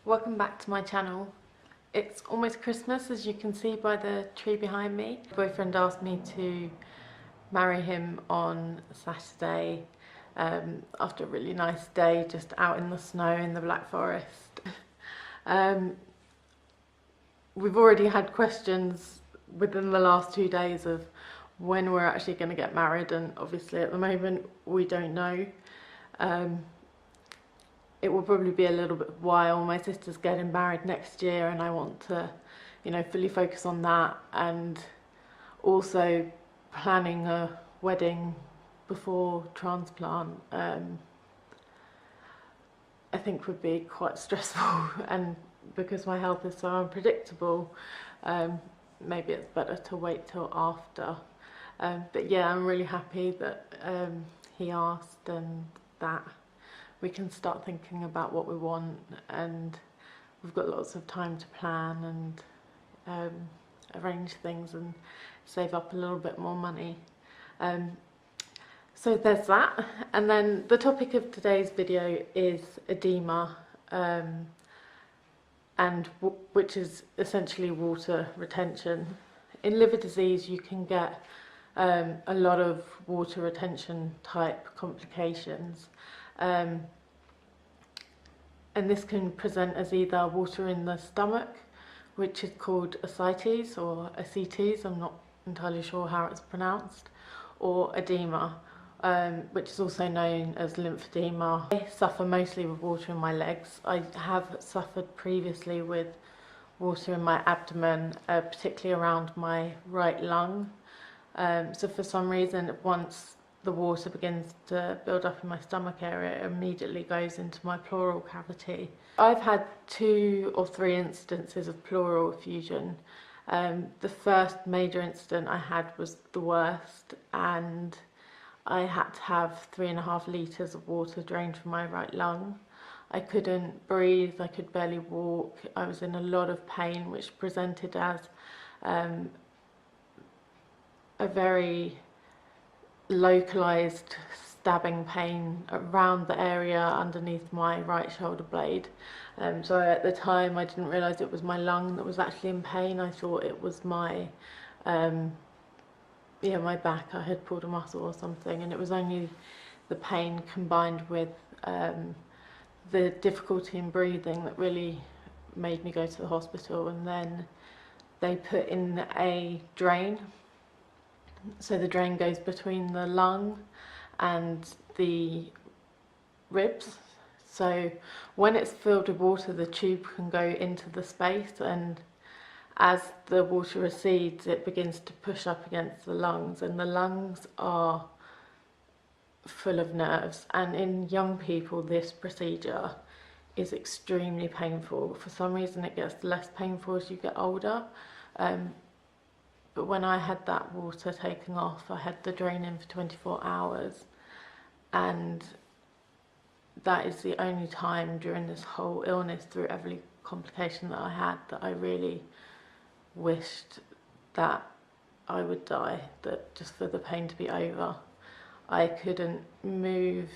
Welcome back to my channel. It's almost Christmas, as you can see by the tree behind me. My boyfriend asked me to marry him on Saturday after a really nice day just out in the snow in the Black Forest. We've already had questions within the last 2 days of when we're actually going to get married, and obviously at the moment we don't know. It will probably be a little bit while. My sister's getting married next year and I want to, fully focus on that, and also planning a wedding before transplant I think would be quite stressful, and because my health is so unpredictable, maybe it's better to wait till after. But yeah, I'm really happy that he asked and that we can start thinking about what we want, and we've got lots of time to plan and arrange things and save up a little bit more money. So there's that, and then the topic of today's video is edema, which is essentially water retention. In liver disease you can get a lot of water retention type complications. And this can present as either water in the stomach, which is called ascites or ascites, I'm not entirely sure how it's pronounced, or edema, which is also known as lymphedema. I suffer mostly with water in my legs. I have suffered previously with water in my abdomen, particularly around my right lung. So for some reason, once the water begins to build up in my stomach area, it immediately goes into my pleural cavity. I've had 2 or 3 instances of pleural effusion. The first major incident I had was the worst, and I had to have 3.5 litres of water drained from my right lung. I couldn't breathe, I could barely walk, I was in a lot of pain, which presented as a very localized stabbing pain around the area underneath my right shoulder blade. So at the time I didn't realise it was my lung that was actually in pain. I thought it was my my back. I had pulled a muscle or something, and it was only the pain combined with the difficulty in breathing that really made me go to the hospital. And then they put in a drain. So the drain goes between the lung and the ribs. So when it's filled with water, the tube can go into the space, and as the water recedes, it begins to push up against the lungs, and the lungs are full of nerves. And in young people, this procedure is extremely painful. For some reason, it gets less painful as you get older. But when I had that water taken off, I had the drain in for 24 hours, and that is the only time during this whole illness, through every complication that I had, that I really wished that I would die, that just for the pain to be over. I couldn't move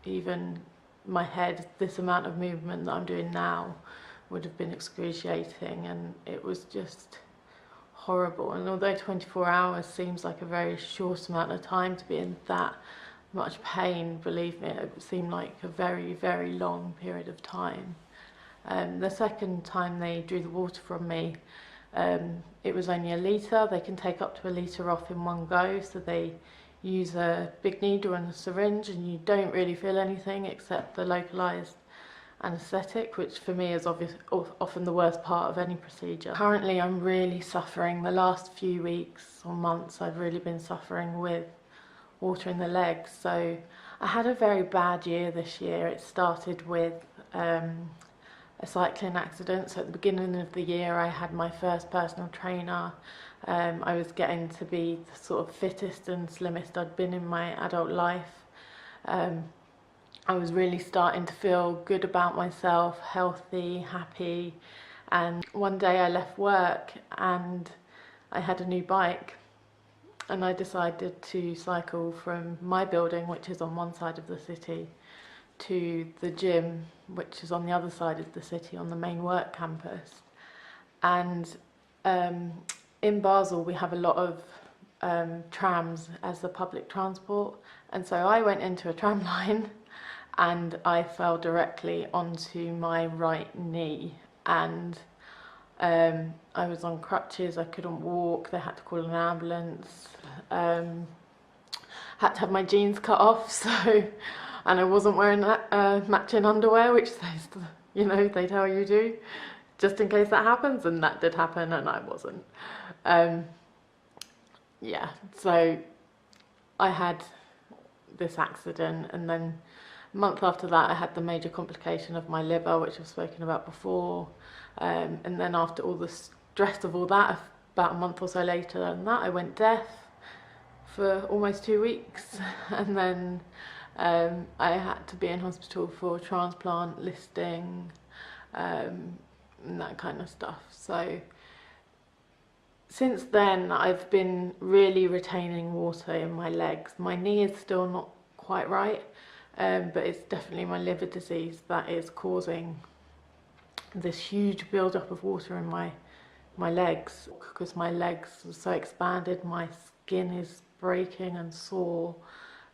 even my head. This amount of movement that I'm doing now would have been excruciating, and it was just horrible. And although 24 hours seems like a very short amount of time to be in that much pain, believe me, it seemed like a very, very long period of time. The second time they drew the water from me, it was only 1 litre. They can take up to 1 litre off in one go, so they use a big needle and a syringe, and you don't really feel anything except the localised anaesthetic, which for me is often the worst part of any procedure. Currently I'm really suffering. The last few weeks or months I've really been suffering with water in the legs. So I had a very bad year this year. It started with a cycling accident. So at the beginning of the year I had my first personal trainer. I was getting to be the sort of fittest and slimmest I'd been in my adult life. I was really starting to feel good about myself, healthy, happy, and one day I left work and I had a new bike, and I decided to cycle from my building, which is on one side of the city, to the gym, which is on the other side of the city on the main work campus. And in Basel we have a lot of trams as the public transport, and so I went into a tram line and I fell directly onto my right knee, and I was on crutches, I couldn't walk, they had to call an ambulance, had to have my jeans cut off, so, and I wasn't wearing matching underwear, which they tell you do, just in case that happens, and that did happen, and I wasn't. Yeah, so I had this accident, and then a month after that I had the major complication of my liver, which I've spoken about before, and then after all the stress of all that, about a month or so later than that, I went deaf for almost 2 weeks, and then I had to be in hospital for transplant, listing, and that kind of stuff. So since then I've been really retaining water in my legs. My knee is still not quite right, but it's definitely my liver disease that is causing this huge build-up of water in my legs, because my legs are so expanded, my skin is breaking and sore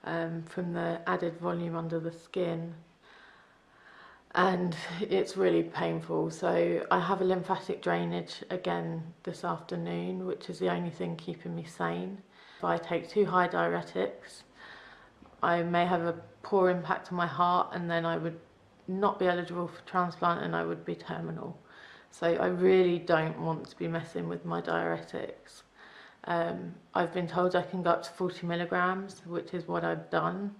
from the added volume under the skin, and it's really painful. So I have a lymphatic drainage again this afternoon, which is the only thing keeping me sane. If I take too high diuretics, I may have a poor impact on my heart, and then I would not be eligible for transplant and I would be terminal. So I really don't want to be messing with my diuretics. I've been told I can go up to 40 milligrams, which is what I've done.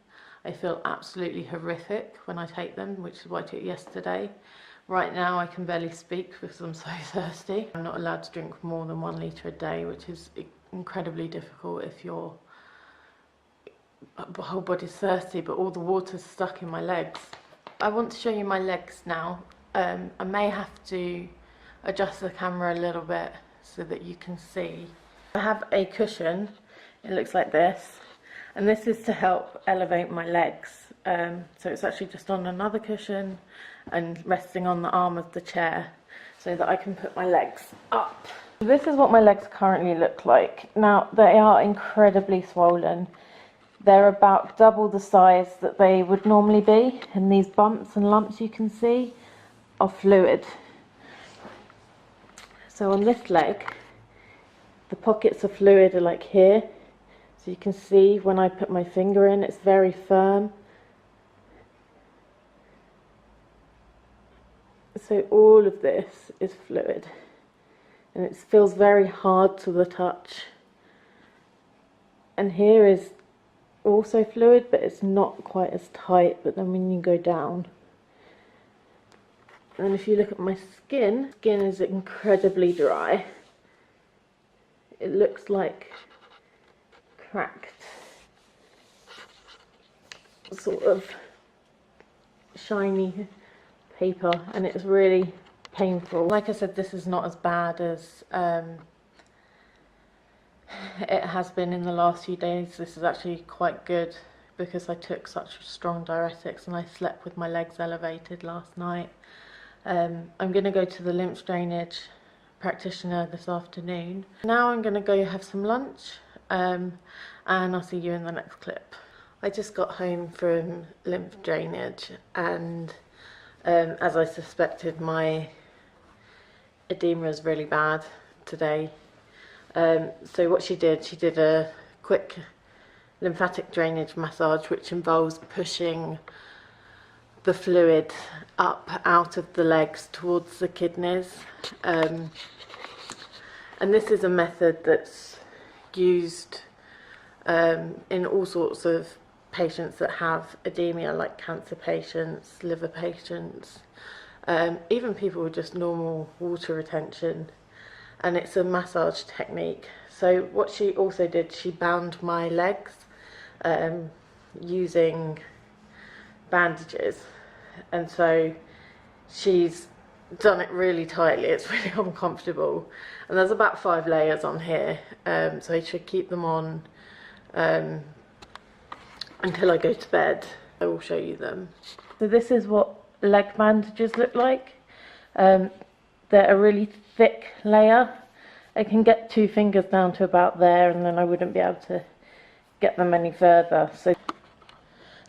I feel absolutely horrific when I take them, which is what I took yesterday. Right now I can barely speak because I'm so thirsty. I'm not allowed to drink more than 1 litre a day, which is incredibly difficult if your whole body's thirsty, but all the water's stuck in my legs. I want to show you my legs now. I may have to adjust the camera a little bit so that you can see. I have a cushion, it looks like this, and this is to help elevate my legs. So it's actually just on another cushion and resting on the arm of the chair so that I can put my legs up. This is what my legs currently look like. Now, they are incredibly swollen. They're about double the size that they would normally be, and these bumps and lumps you can see are fluid. So on this leg, the pockets of fluid are like here. So you can see when I put my finger in, it's very firm. So all of this is fluid, and it feels very hard to the touch. And here is also fluid, but it's not quite as tight. But then when you go down, and if you look at my skin is incredibly dry. It looks like cracked sort of shiny paper, and it's really painful. Like I said, this is not as bad as it has been in the last few days. This is actually quite good because I took such strong diuretics and I slept with my legs elevated last night. I'm going to go to the lymph drainage practitioner this afternoon. Now I'm going to go have some lunch, and I'll see you in the next clip. I just got home from lymph drainage, and as I suspected, my edema is really bad today. So what she did a quick lymphatic drainage massage, which involves pushing the fluid up out of the legs towards the kidneys. And this is a method that's used in all sorts of patients that have edema, like cancer patients, liver patients, even people with just normal water retention. And it's a massage technique. So what she also did, she bound my legs using bandages, and so she's done it really tightly. It's really uncomfortable, and there's about 5 layers on here, so I should keep them on until I go to bed. I will show you them. So this is what leg bandages look like. They're a really thick layer. I can get 2 fingers down to about there, and then I wouldn't be able to get them any further. So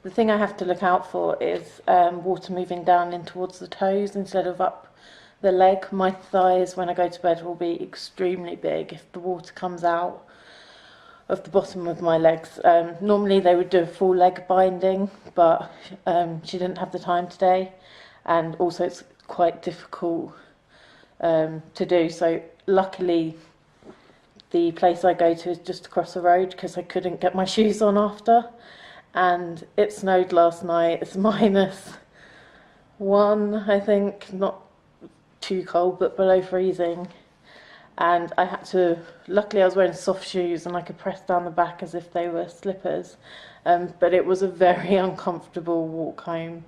the thing I have to look out for is water moving down in towards the toes instead of up the leg. My thighs, when I go to bed, will be extremely big if the water comes out of the bottom of my legs. Normally they would do a full leg binding, but she didn't have the time today, and also it's quite difficult to do. So luckily the place I go to is just across the road, because I couldn't get my shoes on after, and it snowed last night. It's -1, I think, not too cold but below freezing, and I had to, luckily I was wearing soft shoes and I could press down the back as if they were slippers, but it was a very uncomfortable walk home,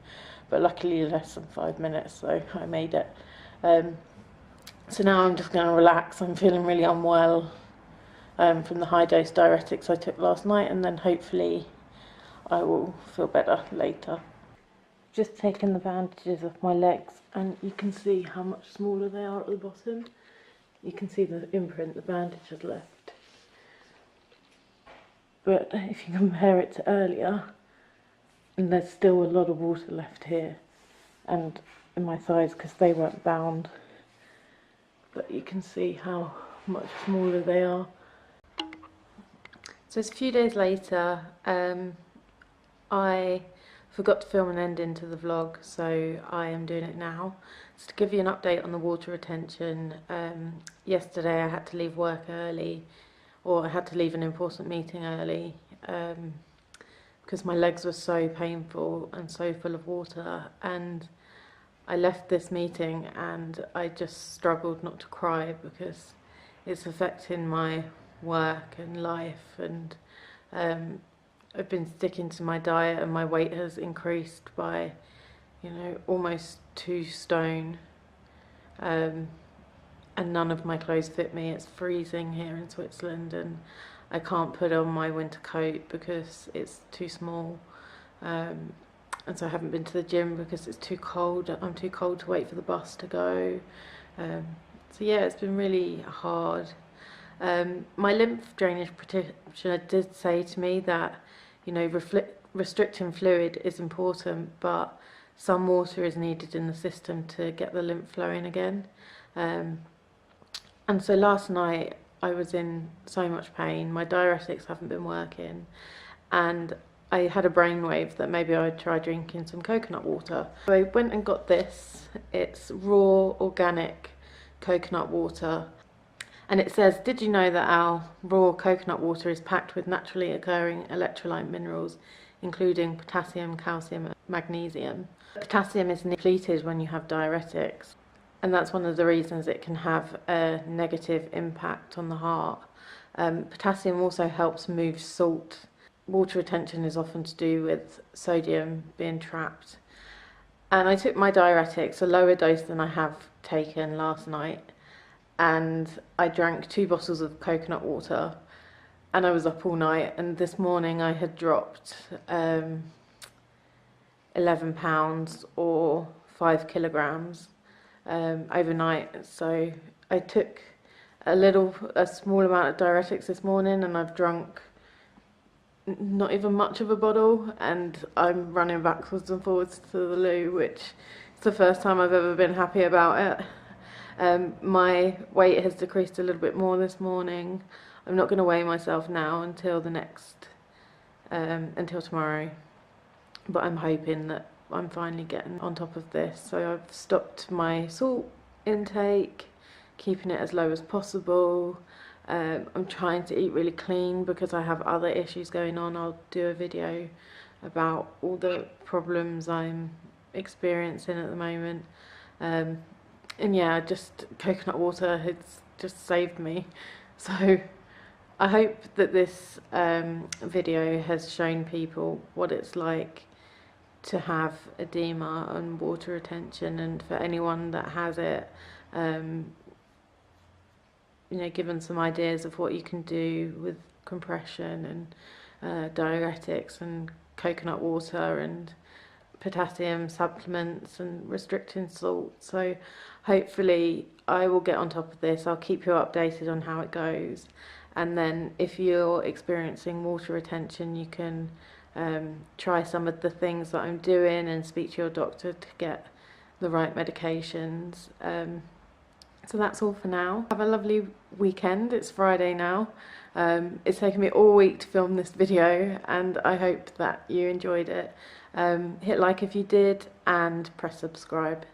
but luckily less than 5 minutes, so I made it. So now I'm just going to relax. I'm feeling really unwell from the high dose diuretics I took last night, and then hopefully I will feel better later. Just taken the bandages off my legs, and you can see how much smaller they are at the bottom. You can see the imprint the bandage had left. But if you compare it to earlier, and there's still a lot of water left here and in my thighs because they weren't bound. But you can see how much smaller they are. So it's a few days later. I forgot to film an ending to the vlog, so I am doing it now. So to give you an update on the water retention, yesterday I had to leave work early, or I had to leave an important meeting early, because my legs were so painful and so full of water, and I left this meeting and I just struggled not to cry because it's affecting my work and life, and I've been sticking to my diet, and my weight has increased by, you know, almost 2 stone, and none of my clothes fit me. It's freezing here in Switzerland, and I can't put on my winter coat because it's too small, and so I haven't been to the gym because it's too cold. I'm too cold to wait for the bus to go. So yeah, it's been really hard. My lymph drainage practitioner did say to me that, you know, restricting fluid is important, but some water is needed in the system to get the lymph flowing again. And so last night I was in so much pain. My diuretics haven't been working, and I had a brainwave that maybe I'd try drinking some coconut water. So I went and got this. It's raw organic coconut water. And it says, did you know that our raw coconut water is packed with naturally occurring electrolyte minerals, including potassium, calcium, and magnesium? Potassium is depleted when you have diuretics, and that's one of the reasons it can have a negative impact on the heart. Potassium also helps move salt. Water retention is often to do with sodium being trapped. And I took my diuretics, a lower dose than I have taken last night, and I drank 2 bottles of coconut water, and I was up all night, and this morning I had dropped 11 pounds or 5 kilograms overnight. So I took a small amount of diuretics this morning, and I've drunk not even much of a bottle, and I'm running backwards and forwards to the loo, which is the first time I've ever been happy about it. My weight has decreased a little bit more this morning. I'm not going to weigh myself now until until tomorrow, but I'm hoping that I'm finally getting on top of this. So I've stopped my salt intake, keeping it as low as possible. I'm trying to eat really clean because I have other issues going on. I'll do a video about all the problems I'm experiencing at the moment. And yeah, just coconut water has just saved me. So I hope that this video has shown people what it's like to have edema and water retention, and for anyone that has it, you know, given some ideas of what you can do with compression and diuretics and coconut water and potassium supplements and restricting salt. So hopefully I will get on top of this. I'll keep you updated on how it goes. And then if you're experiencing water retention, you can try some of the things that I'm doing and speak to your doctor to get the right medications. So that's all for now. Have a lovely weekend. It's Friday now. It's taken me all week to film this video, and I hope that you enjoyed it. Hit like if you did, and press subscribe.